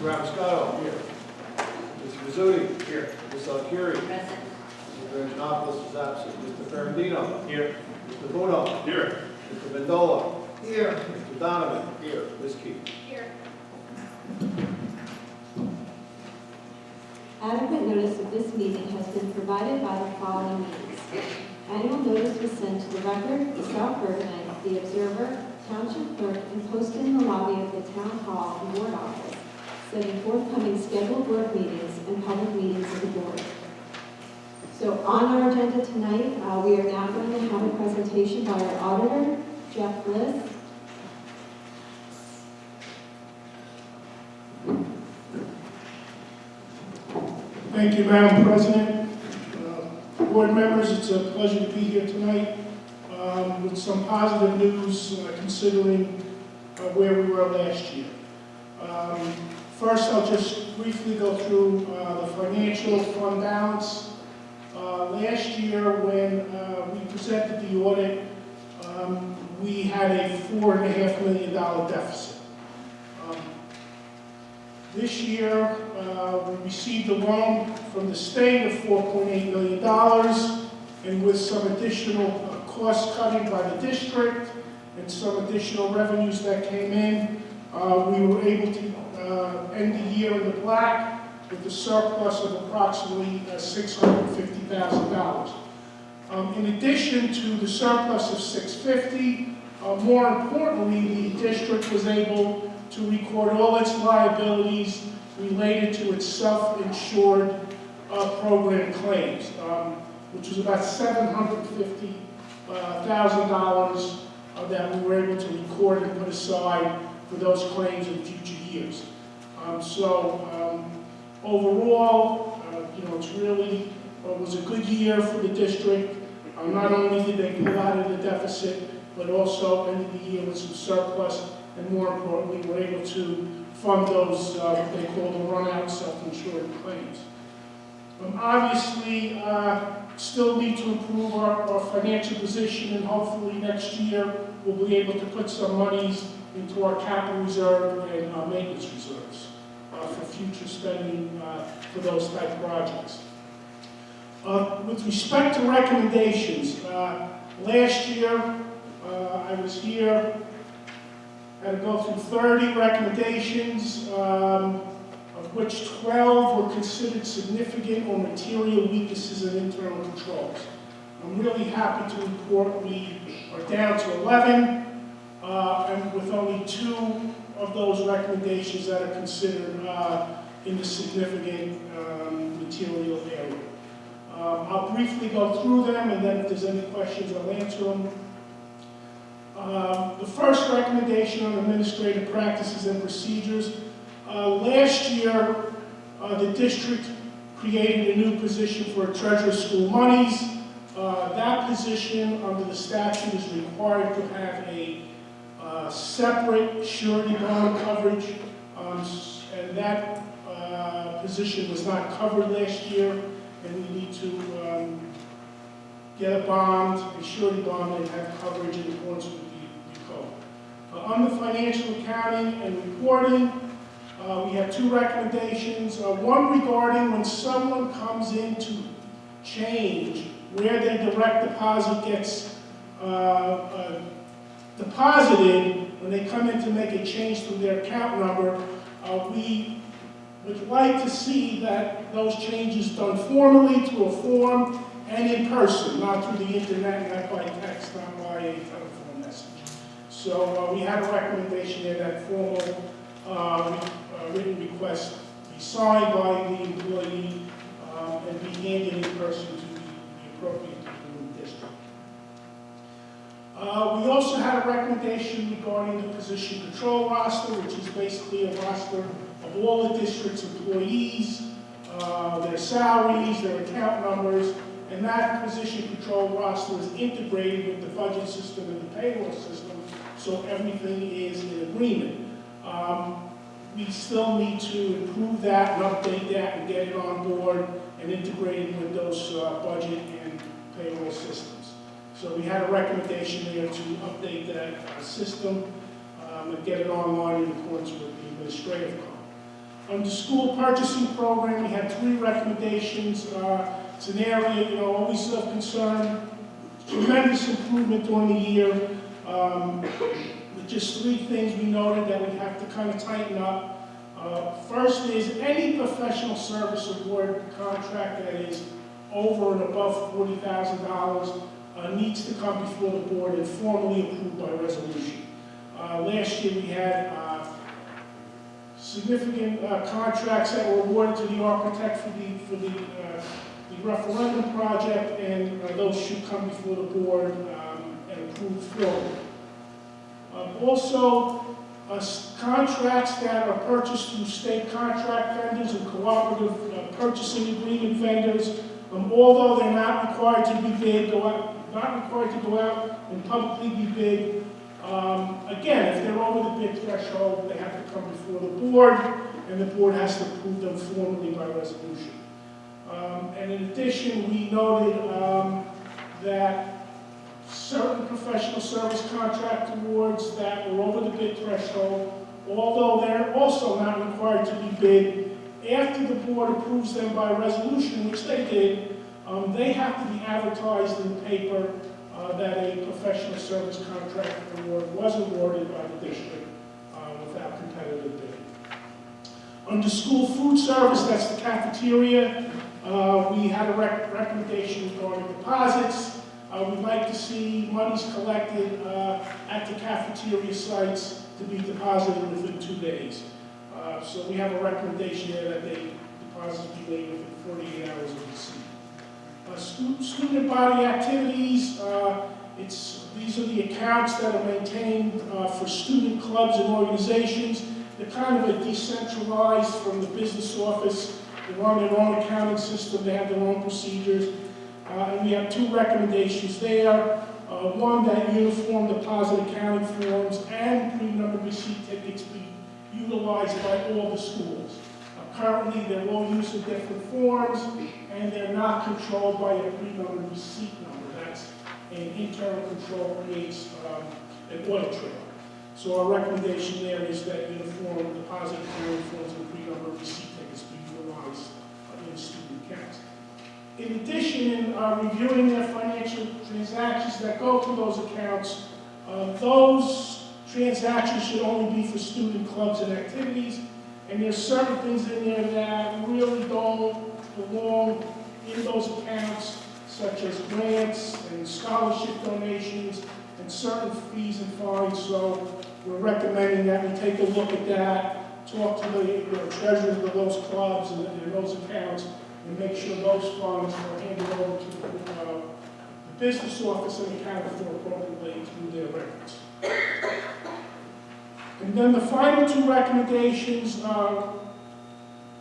Ramscotto. Here. Mr. Rizzuti. Here. Ms. Alcieri. Present. Mr. Anjanopoulos is absent. Mr. Ferrandino. Here. Mr. Bruno. Here. Mr. Vindola. Here. Mr. Donovan. Here. Ms. Keith. Here. Adequate notice of this meeting has been provided by the following means. Annual notice was sent to the Record, the South Bergenite, the Observer, Township Clerk, and posted in the lobby of the Town Hall and Board Office, setting forthcoming scheduled work meetings and public meetings of the Board. So on our agenda tonight, we are now going to have a presentation by our auditor, Jeff Bliss. Thank you, Madam President. Board members, it's a pleasure to be here tonight with some positive news considering where we were last year. First, I'll just briefly go through the financial fund balance. Last year, when we presented the audit, we had a $4.5 million deficit. This year, we received a loan from the state of $4.8 million, and with some additional cost cutting by the district and some additional revenues that came in, we were able to end the year in the black with a surplus of approximately $650,000. In addition to the surplus of $650,000, more importantly, the district was able to record all its liabilities related to its self-insured program claims, which was about $750,000 that we were able to record and put aside for those claims in future years. Overall, it's really was a good year for the district. Not only did they pull out of the deficit, but also ended the year with some surplus, and more importantly, we're able to fund those what they call the run-out self-insured claims. Obviously, still need to improve our financial position, and hopefully next year we'll be able to put some monies into our capital reserve and maintenance reserves for future spending for those type of projects. With respect to recommendations, last year I was here, had to go through 30 recommendations, of which 12 were considered significant or material weaknesses in internal controls. I'm really happy to report we are down to 11, and with only 2 of those recommendations that are considered in the significant material area. I'll briefly go through them, and then if there's any questions, I'll answer them. The first recommendation on administrative practices and procedures. Last year, the district created a new position for treasurer school monies. That position, under the statute, is required to have a separate surety bond coverage, and that position was not covered last year, and we need to get a bond, a surety bond, and have coverage in accordance with the code. On the financial accounting and reporting, we have 2 recommendations. One regarding when someone comes in to change where their direct deposit gets deposited, when they come in to make a change to their account number, we would like to see that those changes done formally through a form and in person, not through the internet, not by text, not by a telephone message. So we had a recommendation there that formal written request be signed by the employee and be handed in person to the appropriate people in the district. We also had a recommendation regarding the position control roster, which is basically a roster of all the district's employees, their salaries, their account numbers, and that position control roster is integrated with the budget system and the payroll system, so everything is in agreement. We still need to improve that and update that and get it on board and integrate it with those budget and payroll systems. So we had a recommendation there to update that system and get it online in accordance with the administrative code. On the school purchasing program, we had 3 recommendations. It's an area, always of concern. Tremendous improvement during the year. With just 3 things we noted that we have to kind of tighten up. First is any professional service award contract that is over and above $40,000 needs to come before the board and formally approved by resolution. Last year we had significant contracts that were awarded to the architect for the referendum project, and those should come before the board and approved formally. Also, contracts that are purchased through state contract vendors and cooperative purchasing agreement vendors, although they're not required to be bid, not required to go out and publicly be bid. Again, if they're over the bid threshold, they have to come before the board, and the board has to approve them formally by resolution. And in addition, we noted that certain professional service contract awards that were over the bid threshold, although they're also not required to be bid, after the board approves them by resolution, which they did, they have to be advertised in the paper that a professional service contract award was awarded by the district without competitive bidding. Under school food service, that's the cafeteria, we had a recommendation regarding deposits. We'd like to see monies collected at the cafeteria sites to be deposited within 2 days. So we have a recommendation there that they deposits be made within 48 hours of receipt. Student body activities, these are the accounts that are maintained for student clubs and organizations. They're kind of a decentralized from the business office. They run their own accounting system, they have their own procedures. And we have 2 recommendations there. One, that uniform deposit accounting forms and pre-numbered receipt tickets be utilized by all the schools. Currently, they're all using different forms, and they're not controlled by a pre-numbered receipt number. That's an internal control creates an audit trail. So our recommendation there is that uniform deposit accounting forms and pre-numbered receipt tickets be utilized in student accounts. In addition, in reviewing their financial transactions that go to those accounts, those transactions should only be for student clubs and activities, and there's certain things in there that really don't belong in those accounts, such as grants and scholarship donations and certain fees and fines. So we're recommending that we take a look at that, talk to the treasurers of those clubs and those accounts, and make sure those funds are handed over to the business office and accounted for appropriately through their records. And then the final 2 recommendations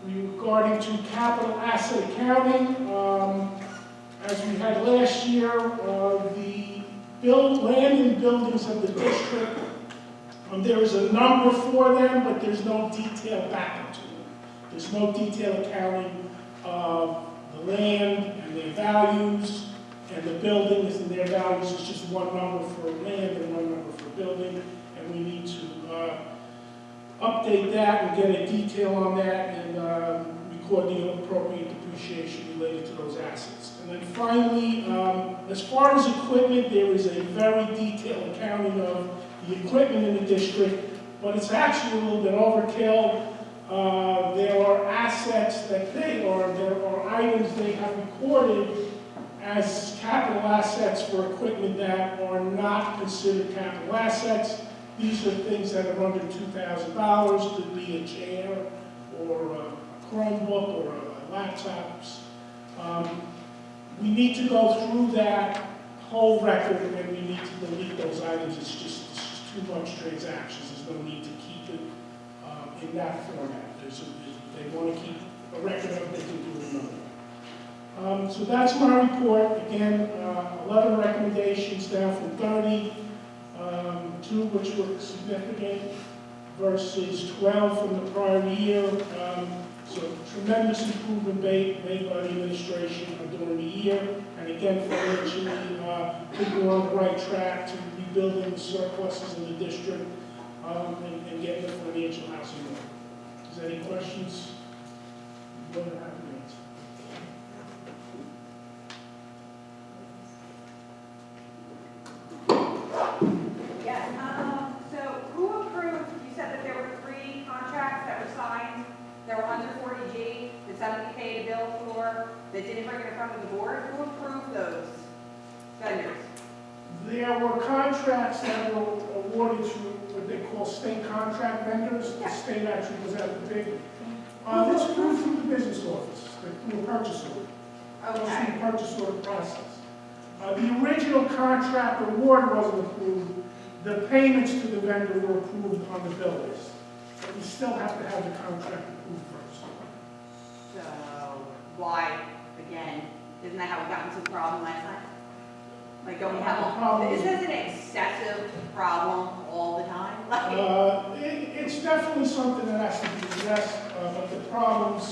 regarding to capital asset accounting. As we had last year, the land and buildings of the district, there is a number for them, but there's no detail back to them. There's no detailed accounting of the land and their values, and the buildings and their values. It's just one number for land and one number for building, and we need to update that and get a detail on that and record the appropriate depreciation related to those assets. And then finally, as far as equipment, there is a very detailed accounting of the equipment in the district, but it's actually a little bit overkill. There are assets that there are items they have recorded as capital assets for equipment that are not considered capital assets. These are things that are under $2,000, could be a chair or a Chromebook or a laptops. We need to go through that whole record and we need to delete those items. It's just too much transactions. There's no need to keep it in that format. They want to keep a record of it, they can do it another. So that's my report. Again, 11 recommendations down from 30. 2 which were significant versus 12 from the prior year. So tremendous improvement made by the administration during the year. And again, financially, I think we're on the right track to rebuilding the surpluses in the district and getting the financial housing order. Does Is there any questions? What do you have to answer? Yes, so who approved, you said that there were 3 contracts that were signed, that were under 40G, that somebody paid a bill for, that didn't bring it in front of the board? Who approved those vendors? There were contracts that were awarded to what they call state contract vendors. The state actually was at the bid. This flew through the business office, through a purchase order. Okay. Through the purchase order process. The original contract award wasn't approved. The payments to the vendor were approved on the bill list. But we still have to have the contract approved first. So, why, again, isn't that how we got into the problem last time? Like, don't we have, is this an excessive problem all the time? Like, It's definitely something that has to be addressed, but the problems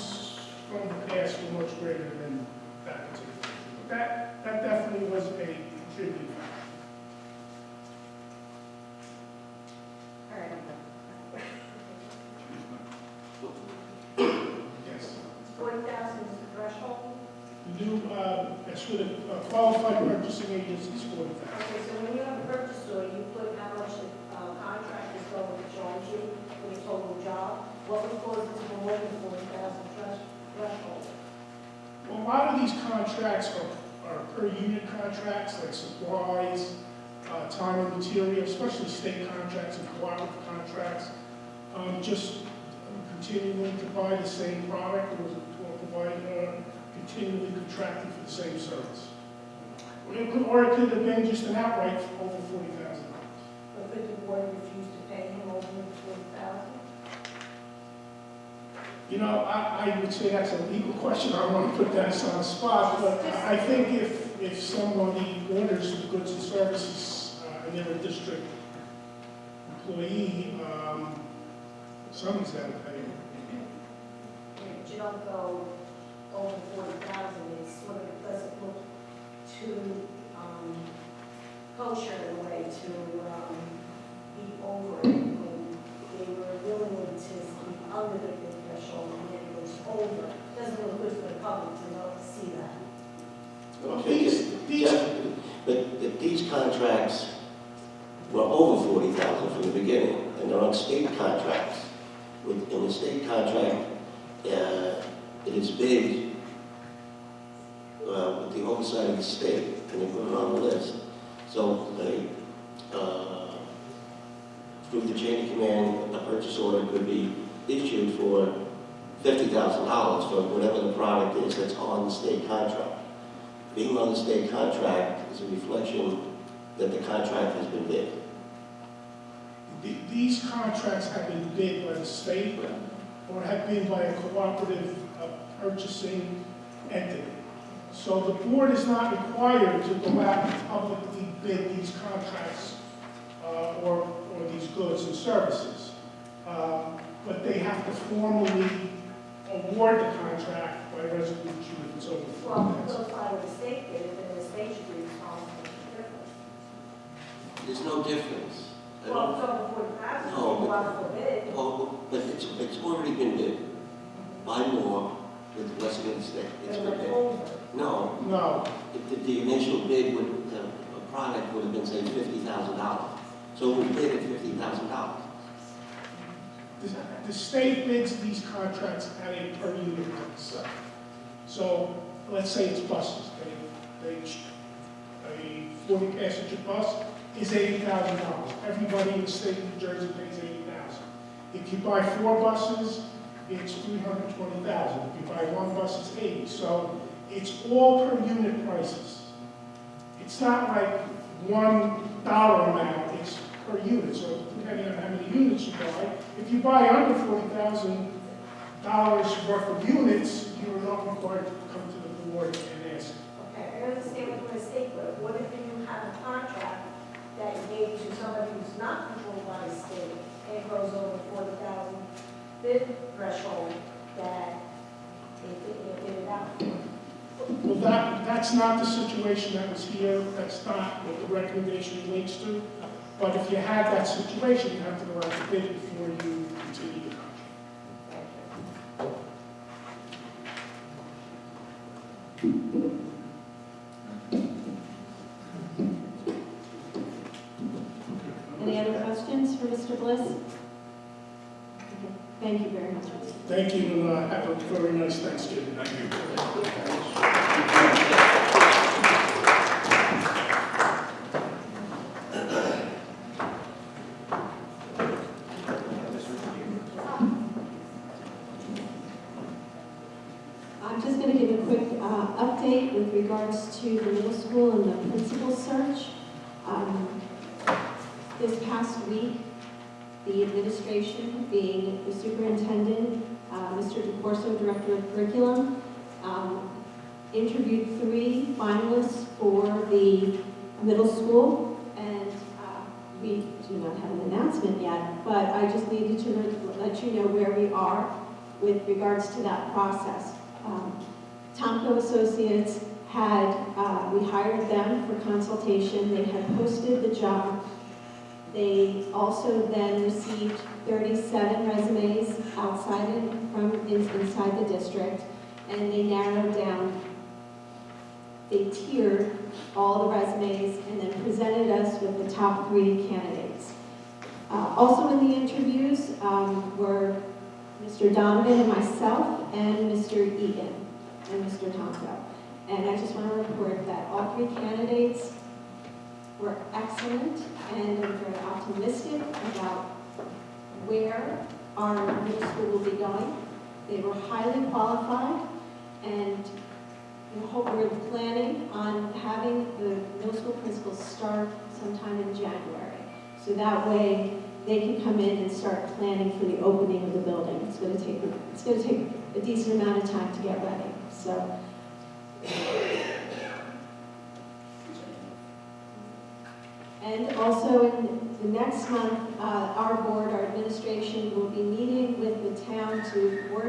from the past were much greater than that particular issue. But that definitely was a contributing factor. all right, Yes. 40,000 is the threshold? The new, as for the qualified purchasing agencies, 40,000. Okay, so when you have a purchase order, you put how much the contract is going to charge you for the total job. What would cause it to go over the 40,000 threshold? Well, a lot of these contracts are per unit contracts, like supplies, time and material, especially state contracts and cooperative contracts. Just continuing to buy the same product or provide continually contracting for the same service. Or it could have been just an outright over $40,000. Or could the board refuse to pay him over the 40,000? You know, I would say that's a legal question. I don't want to put that on the spot, but I think if somebody orders the goods and services and they're a district employee, someone's got to pay them. But you don't go over 40,000, it sort of doesn't look too kosher in a way to be over it. When they were willing to be under the threshold and then it goes over. Doesn't look good for the public to see that. Well, But these contracts were over 40,000 from the beginning, and they're on state contracts. In the state contract, it is bid with the oversight of the state, and they put it on the list. So they, through the chain of command, a purchase order could be issued for $50,000 for whatever the product is that's on the state contract. Being on the state contract is a reflection that the contract has been bid. These contracts have been bid by the state or have been by a cooperative purchasing entity. So the board is not required to go out and publicly bid these contracts or these goods and services. But they have to formally award the contract by resolution if it's over Well, if it 4 goes by the state bid, then the state should be responsible for the difference. There's no difference. Well, if it's over 40,000, No, you go out for bid. Oh, but it's already been bid by law with the West Indian State. It's Then been it's bid. over. No, No, the initial bid would, a product would have been, say, $50,000. So we bid at $50,000. the state bids these contracts at a per unit price. So let's say it's buses. A 40-passenger bus is $80,000. Everybody in the state of New Jersey pays $80,000. If you buy 4 buses, it's $320,000. If you buy 1 bus, it's $80,000. So it's all per unit prices. It's not like $1 amount, it's per unit. So depending on how many units you buy, if you buy under $40,000 worth of units, you're not required to come to the board and ask. Okay, I understand what the mistake was. What if you have a contract that you gave to somebody who's not controlled by the state and it goes over 40,000 bid threshold that they bid it out? Well, that's not the situation that was here. That's not what the recommendation relates to. But if you had that situation, you have to go out to bid before you continue the contract. Thank you. Any other questions for Mr. Bliss? Okay, thank you very much. Thank you, and have a very nice Thanksgiving. Thank you. I'm just going to give a quick update with regards to the middle school and the principal search. This past week, the administration, being the superintendent, Mr. DeCorso, director of curriculum, interviewed 3 finalists for the middle school, and we do not have an announcement yet, but I just needed to let you know where we are with regards to that process. Tomco Associates had, we hired them for consultation. They had posted the job. They also then received 37 resumes inside the district, and they narrowed down, they tiered all the resumes and then presented us with the top 3 candidates. Also in the interviews were Mr. Donovan and myself, and Mr. Egan and Mr. Tomko. And I just want to report that all 3 candidates were excellent, and I'm very optimistic about where our middle school will be going. They were highly qualified, and we're planning on having the middle school principals start sometime in January. So that way, they can come in and start planning for the opening of the building. It's going to take a decent amount of time to get ready. So, and also in the next month, our board, our administration will be meeting with the town to work